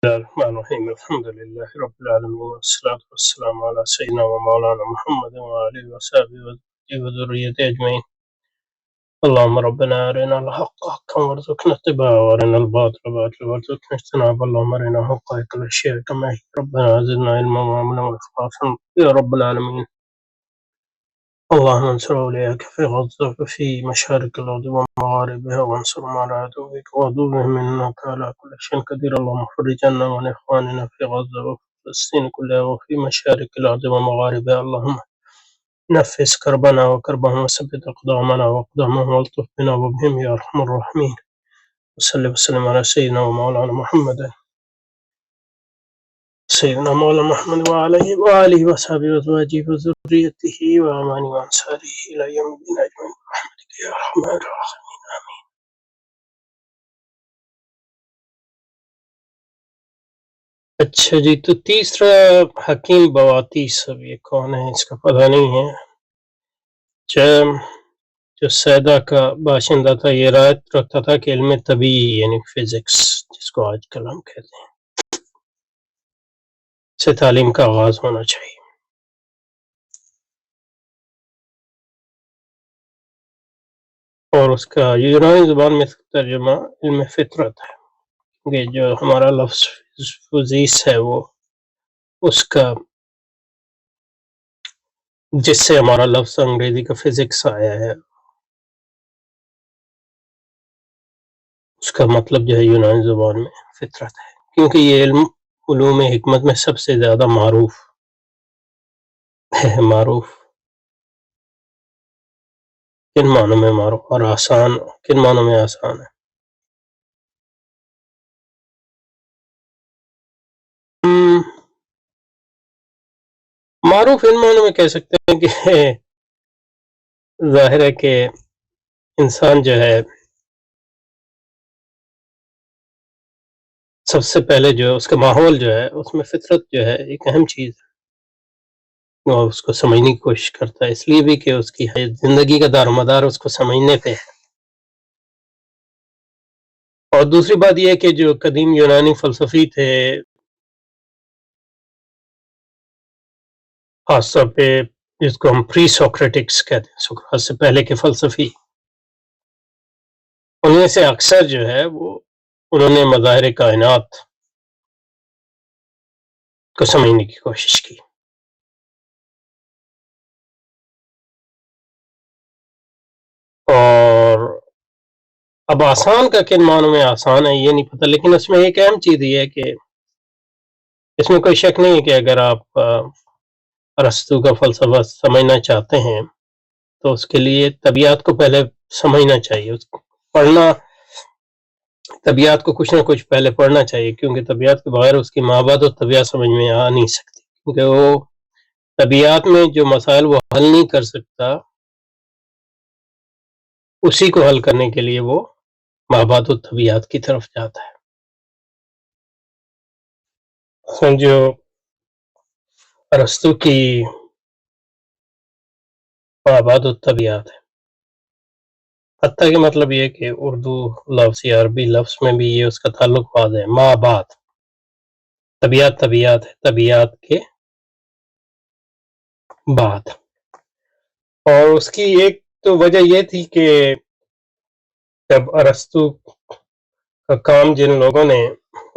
الرحمن الرحیم الحمد للہ رب العالمین والصلاة والسلام علی سیدنا و مولانا محمد وآلہ وصحبہ وذریته اجمعین اللهم ربنا ارنا الحق حقا وارزقنا اتباعه وارنا الباطل باطلا وارزقنا اجتنابه اللهم ارنا حقائق الاشیاء كما هي ربنا زدنا علما وعملا واخلاصا یا رب العالمین اللهم انصر اولیاءك في غزة وفي مشارق الارض ومغاربها وانصر على عدوك وعدوهم انك على كل شيء قدير اللهم فرج عنا وعن اخواننا في غزة وفي فلسطين كلها وفي مشارق الارض ومغاربها اللهم نفس كربنا وكربهم وثبت اقدامنا واقدامهم والطف بنا وبهم يا ارحم الراحمين وصلي وسلم على سيدنا ومولانا محمد سيدنا مولانا محمد وآله وصحبه وأزواجه وذريته وأمانه وأنصاره إلى يوم الدين أجمعين برحمتك يا أرحم الراحمين. اچھا جی، تو تیسرا حکیم بواتیس، اب یہ کون ہے اس کا پتہ نہیں ہے، جو سیدہ کا باشندہ تھا، یہ رائے رکھتا تھا کہ علم طبیعی یعنی فزکس جس کو آج کل ہم کہتے ہیں سے تعلیم کا آغاز ہونا چاہیے. اور اس کا یونانی زبان میں ترجمہ علم فطرت ہے، کہ جو ہمارا لفظ فزیس ہے وہ اس کا جس سے ہمارا لفظ انگریزی کا فزکس آیا ہے اس کا مطلب جو ہے یونانی زبان میں فطرت ہے، کیونکہ یہ علم علوم حکمت میں سب سے زیادہ معروف ہے. معروف کن معنوں میں معروف اور آسان کن معنوں میں آسان ہے؟ معروف ان معنوں میں کہہ سکتے ہیں کہ ظاہر ہے کہ انسان جو ہے سب سے پہلے جو اس کا ماحول جو ہے اس میں فطرت جو ہے ایک اہم چیز ہے اور اس کو سمجھنے کی کوشش کرتا ہے، اس لیے بھی کہ اس کی زندگی کا دار و مدار اس کو سمجھنے پہ ہے. اور دوسری بات یہ ہے کہ جو قدیم یونانی فلسفی تھے، خاص طور پہ جس کو ہم پری سوکریٹکس کہتے ہیں، سقراط سے پہلے کے فلسفی، ان میں سے اکثر جو ہے وہ انہوں نے مظاہر کائنات کو سمجھنے کی کوشش کی. اور اب آسان کا کن معنوں میں آسان ہے یہ نہیں پتہ، لیکن اس میں ایک اہم چیز یہ ہے کہ اس میں کوئی شک نہیں ہے کہ اگر آپ ارسطو کا فلسفہ سمجھنا چاہتے ہیں تو اس کے لیے طبیعت کو پہلے سمجھنا چاہیے، اس کو پڑھنا، طبیعت کو کچھ نہ کچھ پہلے پڑھنا چاہیے، کیونکہ طبیعت کے بغیر اس کی مابعد و طبیعت سمجھ میں آ نہیں سکتی، کیونکہ وہ طبیعت میں جو مسائل وہ حل نہیں کر سکتا اسی کو حل کرنے کے لیے وہ مابعد و طبیعت کی طرف جاتا ہے. جو ارسطو کی مابعد و طبیعت ہے، حتیٰ کہ مطلب یہ کہ اردو لفظ یا عربی لفظ میں بھی یہ اس کا تعلق واضح ہے، مابعد، طبیعت طبیعت ہے، طبیعت کے بعد. اور اس کی ایک تو وجہ یہ تھی کہ جب ارسطو کا کام جن لوگوں نے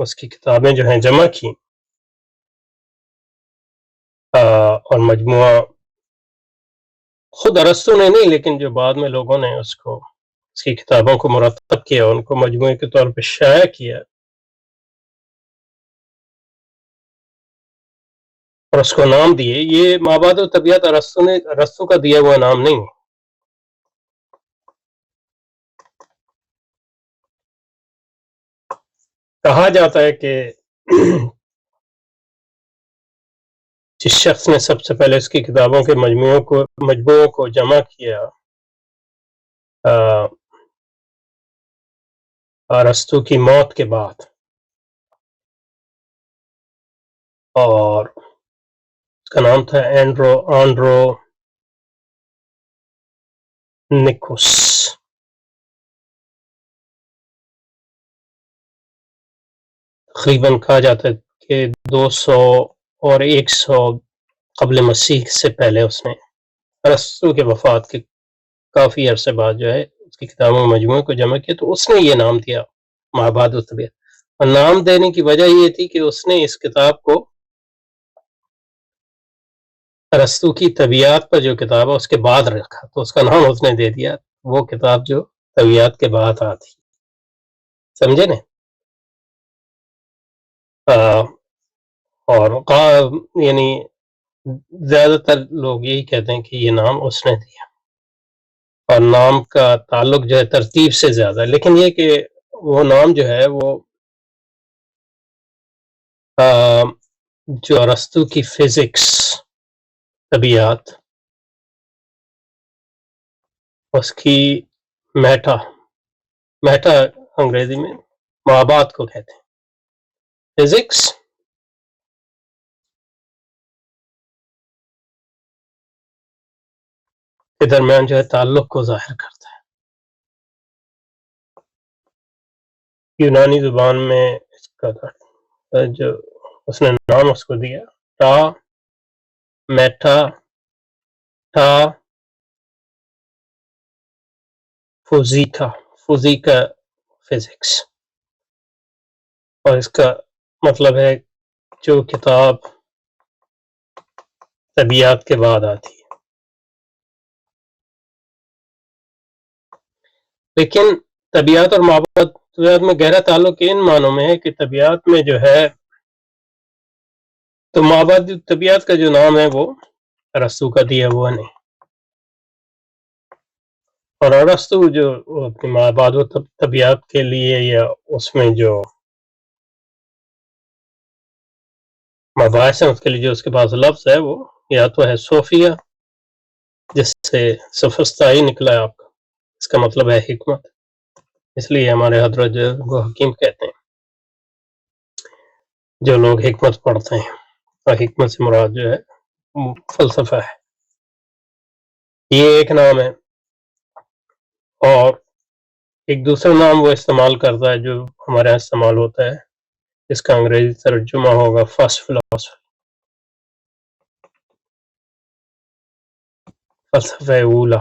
اس کی کتابیں جو ہیں جمع کی اور مجموعہ خود ارسطو نے نہیں لیکن جو بعد میں لوگوں نے اس کی کتابوں کو مرتب کیا، ان کو مجموعے کے طور پہ شائع کیا اور اس کو نام دیے، یہ مابعد و طبیعت ارسطو کا دیا ہوا نام نہیں ہے. کہا جاتا ہے کہ جس شخص نے سب سے پہلے اس کی کتابوں کے مجموعوں کو جمع کیا ارسطو کی موت کے بعد، اور اس کا نام تھا آنڈرو نکوس. تقریباً کہا جاتا ہے کہ 200 اور 100 قبل مسیح سے پہلے اس نے ارسطو کے وفات کے کافی عرصے بعد جو ہے اس کی کتابوں مجموعے کو جمع کیا، تو اس نے یہ نام دیا مابعد الطبیعت. اور نام دینے کی وجہ یہ تھی کہ اس نے اس کتاب کو ارسطو کی طبیعت پر جو کتاب ہے اس کے بعد رکھا، تو اس کا نام اس نے دے دیا وہ کتاب جو طبیعت کے بعد آتی. سمجھے نا؟ اور یعنی زیادہ تر لوگ یہی کہتے ہیں کہ یہ نام اس نے دیا، اور نام کا تعلق جو ہے ترتیب سے زیادہ، لیکن یہ کہ وہ نام جو ہے وہ جو ارسطو کی فزکس طبیعت اس کی میٹا انگریزی میں مابعد کو کہتے ہیں. فزکس کے درمیان جو ہے تعلق کو ظاہر کرتا ہے. یونانی زبان میں اس کا جو اس نے نام اس کو دیا ٹا میٹا ٹا فزیکا فزکس، اور اس کا مطلب ہے جو کتاب طبیعت کے بعد آتی ہے. لیکن طبیعت اور مابعد میں گہرا تعلق ان معنوں میں ہے کہ طبیعت میں جو ہے تو مابعد طبیعت کا جو نام ہے وہ ارسطو کا دیا ہوا نہیں، اور ارسطو جو اپنی مابعد و طبیعت کے لیے یا اس میں جو مباحث ہیں اس کے لیے جو اس کے پاس لفظ ہے وہ یا تو ہے صوفیہ، جس سے سفسطائی نکلا ہے آپ کا، اس کا مطلب ہے حکمت، اس لیے ہمارے حضرت جو وہ حکیم کہتے ہیں جو لوگ حکمت پڑھتے ہیں، اور حکمت سے مراد جو ہے فلسفہ ہے. یہ ایک نام ہے، اور ایک دوسرا نام وہ استعمال کرتا ہے جو ہمارے یہاں استعمال ہوتا ہے، اس کا انگریزی ترجمہ ہوگا فرسٹ فلسفہ، فلسفہ اولا.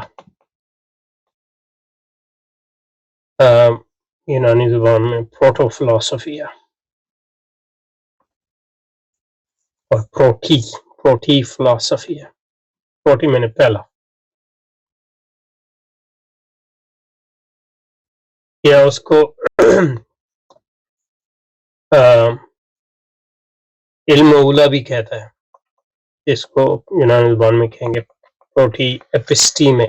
یونانی زبان میں پروٹو فلسفیہ اور پروٹی فلسفیہ. پروٹی میں نے پہلا، یا اس کو علم اولا بھی کہتا ہے، اس کو یونانی زبان میں کہیں گے پروٹی ایپسٹیمے.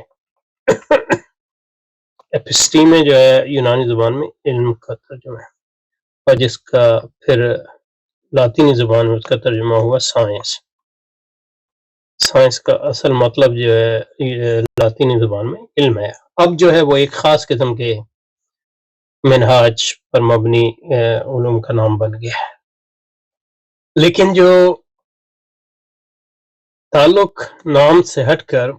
ایپسٹیمے جو ہے یونانی زبان میں علم کا ترجمہ ہے، اور جس کا پھر لاطینی زبان میں اس کا ترجمہ ہوا سائنس. سائنس کا اصل مطلب جو ہے لاطینی زبان میں علم ہے. اب جو ہے وہ ایک خاص قسم کے منہاج پر مبنی علوم کا نام بن گیا ہے. لیکن جو تعلق نام سے ہٹ کر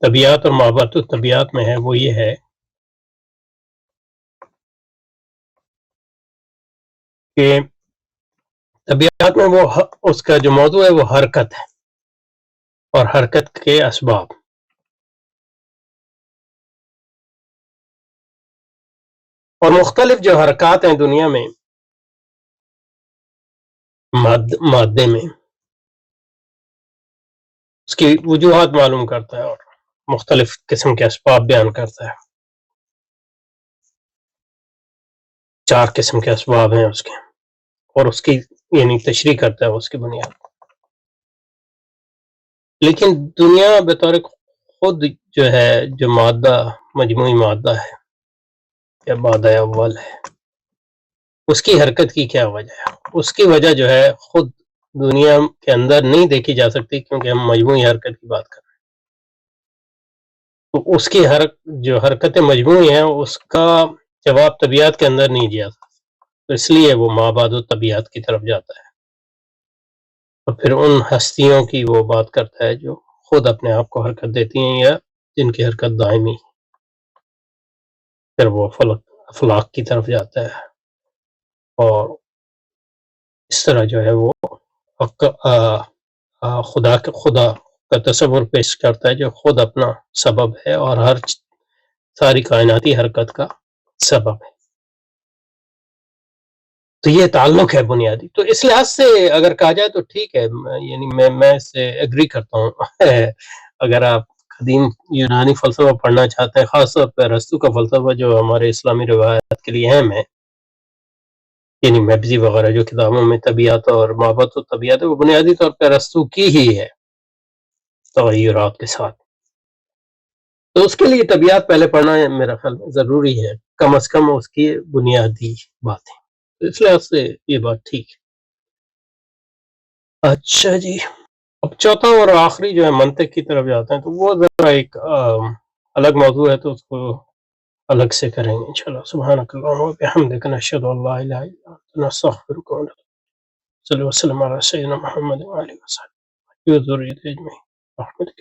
طبیعت اور مابعد طبیعت میں ہے وہ یہ ہے کہ طبیعت میں وہ اس کا جو موضوع ہے وہ حرکت ہے، اور حرکت کے اسباب. اور مختلف جو حرکات ہیں دنیا میں مادے میں، اس کی وجوہات معلوم کرتا ہے اور مختلف قسم کے اسباب بیان کرتا ہے. 4 قسم کے اسباب ہیں اس کے، اور اس کی یعنی تشریح کرتا ہے اس کی بنیاد. لیکن دنیا بطور خود جو ہے جو مادہ مجموعی مادہ ہے یا مادہ اول ہے، اس کی حرکت کی کیا وجہ ہے؟ اس کی وجہ جو ہے خود دنیا کے اندر نہیں دیکھی جا سکتی، کیونکہ ہم مجموعی حرکت کی بات کر رہے ہیں. تو اس کی جو حرکت مجموعی ہیں اس کا جواب طبیعت کے اندر نہیں دیا، تو اس لیے وہ مابعد طبیعت کی طرف جاتا ہے، اور پھر ان ہستیوں کی وہ بات کرتا ہے جو خود اپنے آپ کو حرکت دیتی ہیں یا جن کی حرکت دائمی، پھر وہ افلاک کی طرف جاتا ہے. اور اس طرح جو ہے وہ خدا کا تصور پیش کرتا ہے جو خود اپنا سبب ہے اور ساری کائناتی حرکت کا سبب ہے. تو یہ تعلق ہے بنیادی. تو اس لحاظ سے اگر کہا جائے تو ٹھیک ہے، یعنی میں اس سے ایگری کرتا ہوں. اگر آپ قدیم یونانی فلسفہ پڑھنا چاہتے ہیں، خاص طور پہ ارسطو کا فلسفہ جو ہمارے اسلامی روایات کے لیے اہم ہے، یعنی میبزی وغیرہ جو کتابوں میں طبیعت اور محبت و طبیعت ہے، وہ بنیادی طور پہ ارسطو کی ہی ہے تغیرات کے ساتھ. تو اس کے لیے طبیعت پہلے پڑھنا میرا خیال میں ضروری ہے، کم از کم اس کی بنیادی باتیں. اس لحاظ سے یہ بات ٹھیک ہے. اچھا جی، اب چوتھا اور آخری جو ہے منطق کی طرف جاتے ہیں، تو وہ ذرا ایک الگ موضوع ہے، تو اس کو الگ سے کریں گے انشاءاللہ. سبحانک اللہم و بحمدک، نشہد ان لا الہ الا انت، نستغفرک و نتوب الیک. صلی اللہ وسلم علی سیدنا محمد و آلہ وصحبہ وذریۃ اجمعین. رحمتک.